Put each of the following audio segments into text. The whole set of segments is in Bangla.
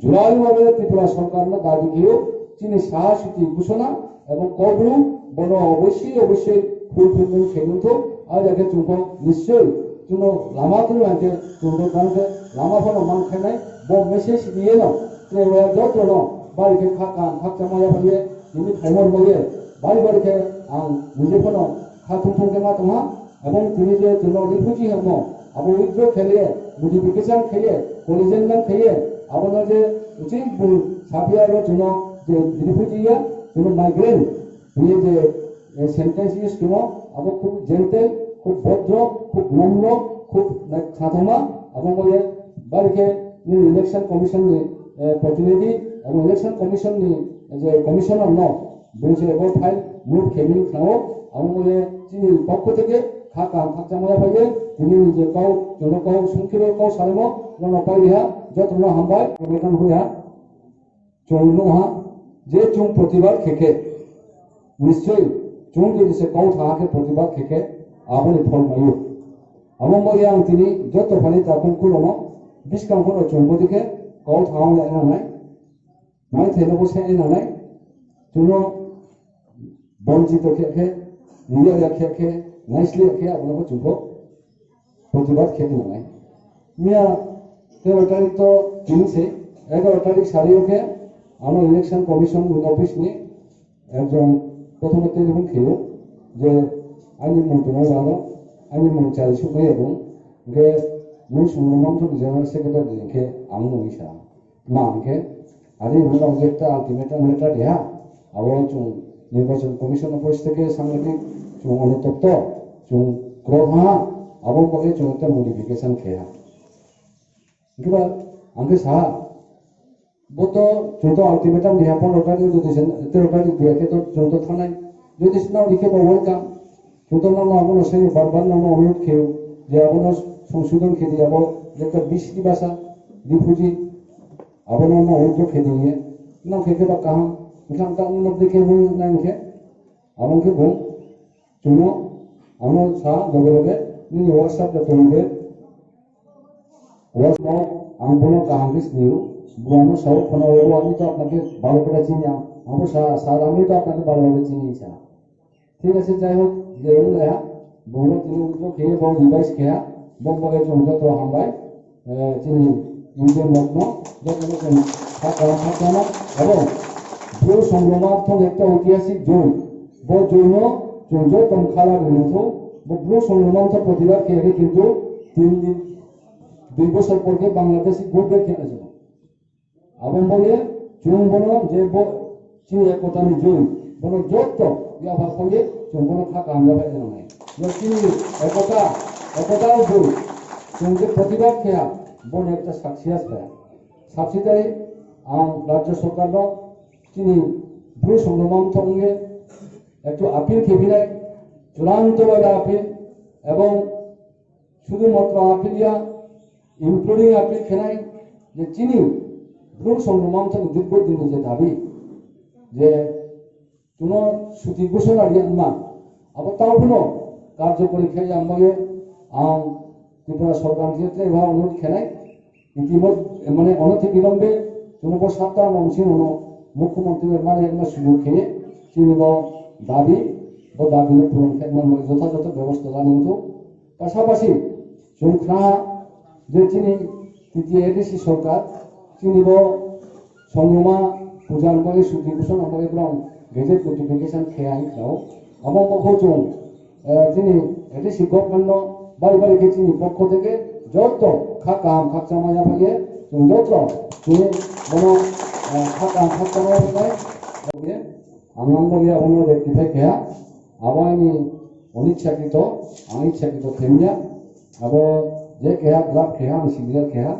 জুলাই ভাবে ত্রিপুরা সরকার দাবি গিয়েও তিনি সাহসী ঘোষণা এবং কবরু বন অবশ্যই ফুলফিলমেন্ট খেলুন আর একে চুম্প নিশ্চয়ই চুনো লামা তুলো আনতে চুম্প কানতে লামা ফোনো মান খাইনাই ব মেসেজ দিয়ে না ত্রিপুরা যত ন বাড়িকে খাকান খাকটা মায়া ফেলিয়ে তিনি খাইমর বলে বাড়িকে আং নিজে ফোনো খাতুমকে মাতমা এবং তিনি যে চুনো রিফিউজি হম আবু উইথড্র খেলিয়ে মডিফিকেশন খেলিয়ে কলিজেন খেলিয়ে আবার যে উচিত সাফিয়ার জন্য যে রিফিউজিয়া জন্য মাইগ্রেন্ট নিয়ে যে সেন্টেন্স ইউজ কিনো আবার খুব জেন্টেল খুব ভদ্র খুব নম্র খুব খাতমা এবং বলে বাড়িকে ইলেকশন কমিশন প্রতিনিধি এবং ইলেকশন কমিশন যে কমিশনার ন বলছে এবার ফাইল মুভ খেমিং খাও এবং বলে তিনি পক্ষ থেকে খাকা খাকটা মজা পাইয়ে তিনি নিজে কাউ জন কাউ সংক্ষেপে কাউ সারেমো নপাইহা যত্ন হামবাই বেতন হইয়া চৌনুহা যে চুং প্রতিবাদ খেকে নিশ্চয়ই চুং যদি সে কাউ থাকাকে প্রতিবাদ খেকে আবনি ফল মায়ু এবং বইয়া তিনি যত ফালি তাকুন কুলনো বিস্কাম কোনো চুংবো দিকে কাউ থাকাও এনা নাই মাই থেনো বসে এনা নাই চুনো বঞ্চিত খেকে নিজে খেকে নাইসলি খেয়ে আপনাকে চুংবো প্রতিবাদ খেতে নাই মিয়া 13 তারিখ তো কিনছে 11 তারিখ সারিওকে আমার ইলেকশন কমিশন অফিস নিয়ে একজন প্রথমে টেলিফোন খেলো যে আইনি মন্ত্রণালয় ভালো আইনি মন্ত্রী সুখে এবং গে মুই সংগ্রাম জেনারেল সেক্রেটারি কে আমি নইসা মাকে আরে উনার একটা আলটিমেটাম লেটার দেয়া আবার নির্বাচন কমিশন অফিস থেকে সাংগঠনিক অনুতপ্ত ক্রোধা আবার বলে একটা মডিফিকেশন খেয়া কিবা আমাকে সাহা বতো চৌতো আলটিমেটাম দেয়া 15 তারিখ যদি 13 তারিখ দিয়াকে তো চৌতো থানায় যদি নাও লিখে বা ওয়েলকাম চৌতো নাম আপনার সেই বারবার নাম অনুরোধ খেয়েও যে আপনার সংশোধন খেয়ে দিয়ে আবার একটা বিশটি ভাষা রিফিউজি আপনার নাম অনুরোধ খেয়ে দিয়ে না খেয়ে বা কাহা এখান তা উন্নত দেখে বই না খেয়ে আমাকে বল চুনো আমার সাহা লগে লগে নিয়ে হোয়াটসঅ্যাপে তৈরি হোয়াটসঅ্যাপ আমি বলো কাহামিস নিউ বুয়ানো সব ফোন আমি তো আপনাকে ভালো করে চিনি আমার স্যার আমি তো আপনাকে ভালোভাবে চিনি স্যার ঠিক আছে যাই হোক যে বলো তিনি উত্তর খেয়ে বড় ডিভাইস খেয়া বম্বকে চন্দ্র তো হামবাই তিনি ইউজের মগ্ন যখন থাকা এবং ভূ সংগ্রামার্থন একটা ঐতিহাসিক জোন ব জৈন চন্দ্র তমখালা বিরুদ্ধ ভূ সংগ্রামার্থ প্রতিবাদ খেয়ে কিন্তু 3 দিন 2 বছর পরে বাংলাদেশি গ্রুপে খেলেছিল এবং বলে চুন বন যে চিনি একতা জুন বন যত ব্যবহার করে চুন বন থাকা আমরা পাই নাই চিনি একতাও জুন চুন যে প্রতিবাদ খেয়া বন একটা সাকসিয়াস পায় সাবসিডারি রাজ্য সরকার চিনি ভূ সংগ্রাম সঙ্গে একটু আপিল খেবিনায় চূড়ান্তভাবে আপিল এবং শুধুমাত্র আপিলিয়া ইনক্লুডিং আপিল খেনাই যে চিনি ভূ সংগ্রাম থেকে যোগ্য দিনে যে দাবি যে কোনো ছুটি ঘোষণা দিয়ে না আবার তাও কোনো কার্যকরী খেয়ে আমাকে ত্রিপুরা সরকার ক্ষেত্রে এভাবে অনুরোধ খেলায় ইতিমধ্যে মানে অনতিবিলম্বে 7টা অংশীন মুখ্যমন্ত্রীর মানে একটা সুযোগ খেয়ে চিনিব দাবি ও দাবি পূরণ মানে যথাযথ ব্যবস্থা জানিয়ে পাশাপাশি সংখ্যা যে চিনি তৃতীয় এডিসি সরকার চিনিব সংগ্রামা পূজার পরে ছুটি ঘোষণা করে গেজেট নোটিফিকেশন খেয়ে আই খাও আমার পক্ষ তিনি এডিসি গভর্নমেন্ট বাড়ি চিনি পক্ষ থেকে যত খাকচা মায়া ফেলে যত তিনি কোনো খাকচা মায়া ফেলে আনন্দ গিয়া অন্য রেক্টিফাই খেয়া আবার আমি অনিচ্ছাকৃত খেমিয়া আবার যে খেয়া গ্রাফ খেয়া আমি সিগনাল খেয়া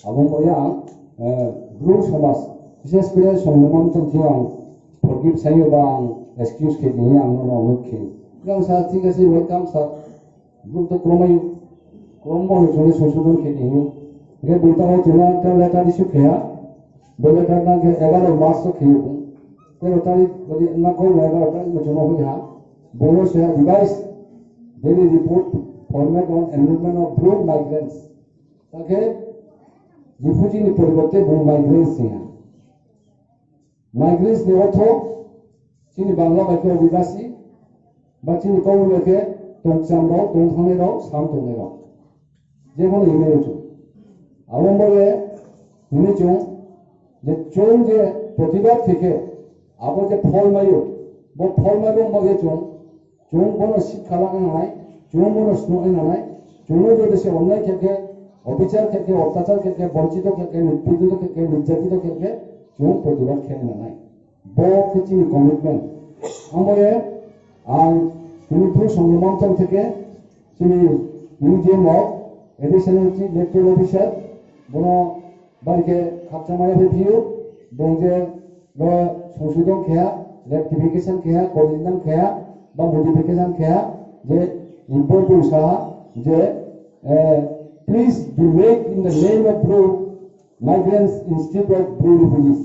এবং বলে গ্রু সমাজ বিশেষ করে সংগ্রামান্তন্ত্রী ফরগিভ চাইও বা এক্সকিউজ খেয়ে দিয়ে আমরা অনুরোধ খেয়ে স্যার ঠিক আছে ওয়েলকাম স্যার গ্রুপ তো ক্রম অনুসারে সংশোধন খেয়ে দিয়ে গে বলতে হয় তোমার একটা লেটার ইস্যু খেয়া বলে লেটার 11 মার্চ খেয়ে tari bagi nak kau mereka tari macam apa ya? Bonus saya device daily report format on enrollment of blue migrants. Okay, refugee ni परिवर्ते blue migrants ni है. Migrants ni auto sini Bangla baca obligasi, baca ni kau leke tongcam ro, tongthane ro, sam tongne ro. Je kono email tu. Awam boleh ini cung, je cung je प्रतिभा থেকে আবার যে ফল মাইও বো ফল মাইবং বাগে চুং বনো শিক্ষা লাগানো নাই চুং বনো স্নোই নাই চুং যদি সে অন্যায় থেকে অবিচার থেকে অত্যাচার থেকে বঞ্চিত থেকে নিপীড়িত থেকে নির্যাতিত থেকে চুং প্রতিবাদ খেয়ে নাই বো কিছু কমিটমেন্ট আমাকে আর তিনি পুরো সংগ্রামাঞ্চল থেকে তিনি ইউজিএম অফ এডিশনাল ইলেকট্রাল অফিসার বনো বাড়িকে খাপচামায় ভিউ বংজে সংশোধন খেয়া রেক্টিফিকেশন খেয়া কোঅর্ডিনেশন খেয়া বা মডিফিকেশন খেয়া যে ইম্পোর্ট উসাহা যে please do make in the name of blue migrants instead of blue refugees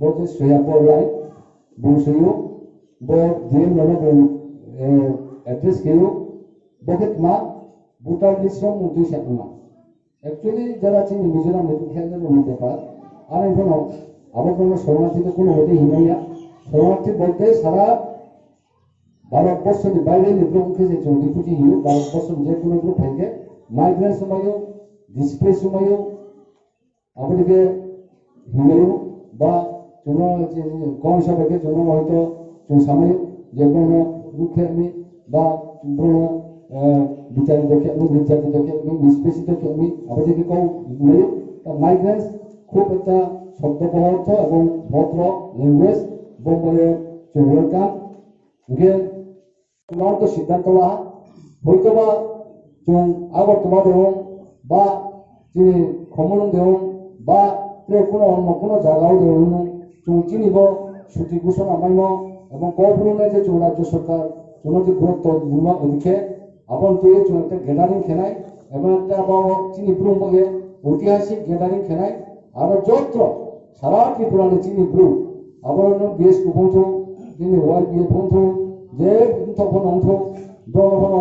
বলতে সোয়া পর রাইট বুসিও বো ডিএম ননো অ্যাড্রেস কেউ বকেট মা বুটার লিসম মুতুই সাকমা অ্যাকচুয়ালি যারা চিনি মিজোরাম নেতৃত্ব খেয়ালের মধ্যে পার আর এখনো আবার কোনো শরণার্থীতে কোনো হতে হিমাইয়া শরণার্থী বলতে সারা ভারতবর্ষের বাইরে নিগ্রহকে যে রিফিউজি হিউ ভারতবর্ষের যে কোনো গ্রুপ থেকে মাইগ্রেন্ট সময়ও ডিসপ্লে সময়ও আমাদেরকে হিমায়ু বা কোনো কম হিসাবে জন্য হয়তো সাময়িক যে কোনো দুঃখে আমি বা কোনো বিচারিত আমি নির্যাতিত আমি নিষ্পেষিত আমি আমাদেরকে কেউ হিমায়ু মাইগ্রেন্টস খুব একটা শব্দবহ অর্থ এবং ভদ্র ল্যাঙ্গুয়েজ বলে ওয়েলকাম চূড়ান্ত সিদ্ধান্ত লওয়া হয়তো বা जों আগরতলা দেউন বা যিনি খমরং দেউন বা কোনো অন্য কোনো জায়গাও দেউন जों চিনিব ছুটি ঘোষণা মাইম এবং কবরুনে যে রাজ্য সরকার जों যে গুরুত্ব দিব ওদিকে আপন তুই जों একটা গ্যাদারিং খেনাই এবং একটা চিনি ব্রহ্মকে ঐতিহাসিক গ্যাদারিং খেনাই আর যত্র সারা ত্রিপুরানি চিনি ব্রু আবার বিএস কুপন্থু যিনি ওয়াই বিএ পন্থু যে তখন অংথ ব্রহ্মণ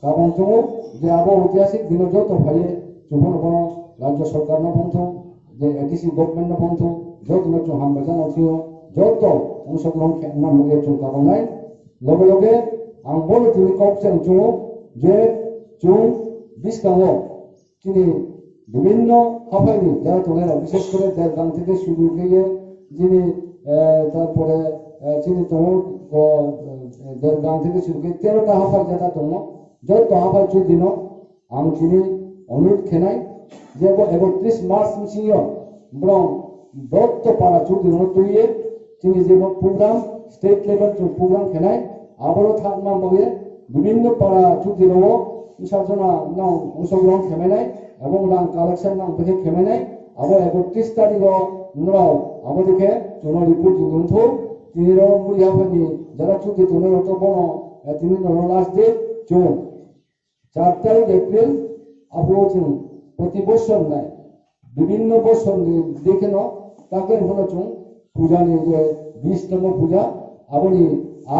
কাবন চৌ যে আবার ঐতিহাসিক দিন যত ভাইয়ে চুপন বন রাজ্য সরকার না পন্থ যে এডিসি গভর্নমেন্ট না পন্থ যত নচ হামবাজান অথিও যত অংশগ্রহণ না লগে চৌ কাবনাই লগে লগে আং বল তিনি কপচেন চৌ যে চৌ বিস্কাম তিনি বিভিন্ন হাফাইনি যারা তোমরা বিশেষ করে দেড়গাং থেকে শুরু করে যিনি তারপরে চিনি তোমার দেড়গাং থেকে শুরু করে 13টা হাফাই যারা তোমরা যত হাফাই দিন আম চিনি অনুরোধ খেনাই যে 31 মার্চ মিশিও ব্রং দত্ত পাড়া চুদিন তৈরি চিনি যে প্রোগ্রাম স্টেট লেভেল প্রোগ্রাম খেনাই আবারও থাকমা বলে বিভিন্ন পাড়া চুদিনও সাজনা নাও অংশগ্রহণ খেমাই এবং রাং কালেকশন নাম থেকে খেমাই আবার 31 তারিখ নরাও আমাদেরকে চুনো রিপোর্ট দিন তো তিনি মুড়িয়াফানি যারা চুক্তি তুমি অত বন তিনি লাস্ট ডেট 4 তারিখ এপ্রিল আপু প্রতি বছর নাই বিভিন্ন বছর দেখে ন তাকে হলো পূজা নিয়ে যে 20তম পূজা আবরি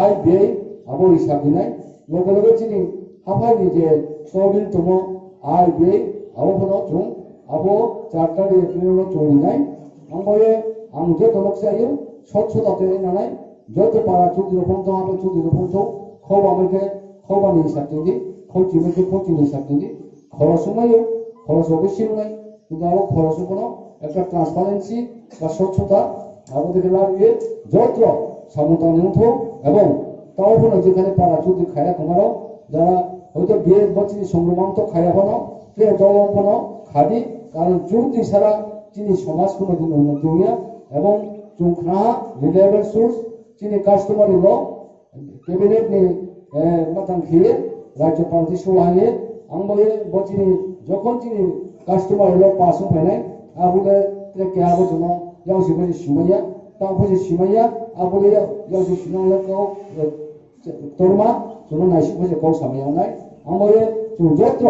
আয় ব্যয় আবর হিসাব নাই লগে লগে চিনি হাফাইনি যে 14তম আয় ব্যয় আবো হলো আবো 4 তারিখ এপ্রিল চলি নাই আমাকে আমি যত লোক চাই স্বচ্ছতাতে নাই যত পাড়া চুক্তি পন্থ হবে চুক্তি পন্থ খব আমাকে খবানি হিসাব দিদি খৌচিমেকে খৌচিনি হিসাব দিদি খরচ নাই খরচ অবশ্যই নাই কিন্তু আমার খরচ কোনো একটা ট্রান্সপারেন্সি বা স্বচ্ছতা আমাদেরকে লাগিয়ে যত্র সামতানিয়ন্ত্র এবং তাও কোনো যেখানে পাড়া চুক্তি খায়া তোমারও যারা হয়তো বিয়ে বছর সংক্রমণ খায়া বানো কে জলম বানো খাদি কারণ চুক্তি ছাড়া চিনি সমাজ কোনোদিন উন্নতি হইয়া এবং চুংখনা রিলায়েবল সোর্স চিনি কাস্টমার ল ক্যাবিনেট নি মাতাং খেয়ে রাজ্য পান্তি সোলাহে आंबे बचिनी जखन चिनी कास्टमार लो पासों फैनाय आबुले কে আবো জন্য यावसि बजि सिमाया ता बजि सिमाया आबुले यावसि सिनाले को तोरमा जनो नाइसि बजि कौ सामायाव नाय आंबे जों जत्र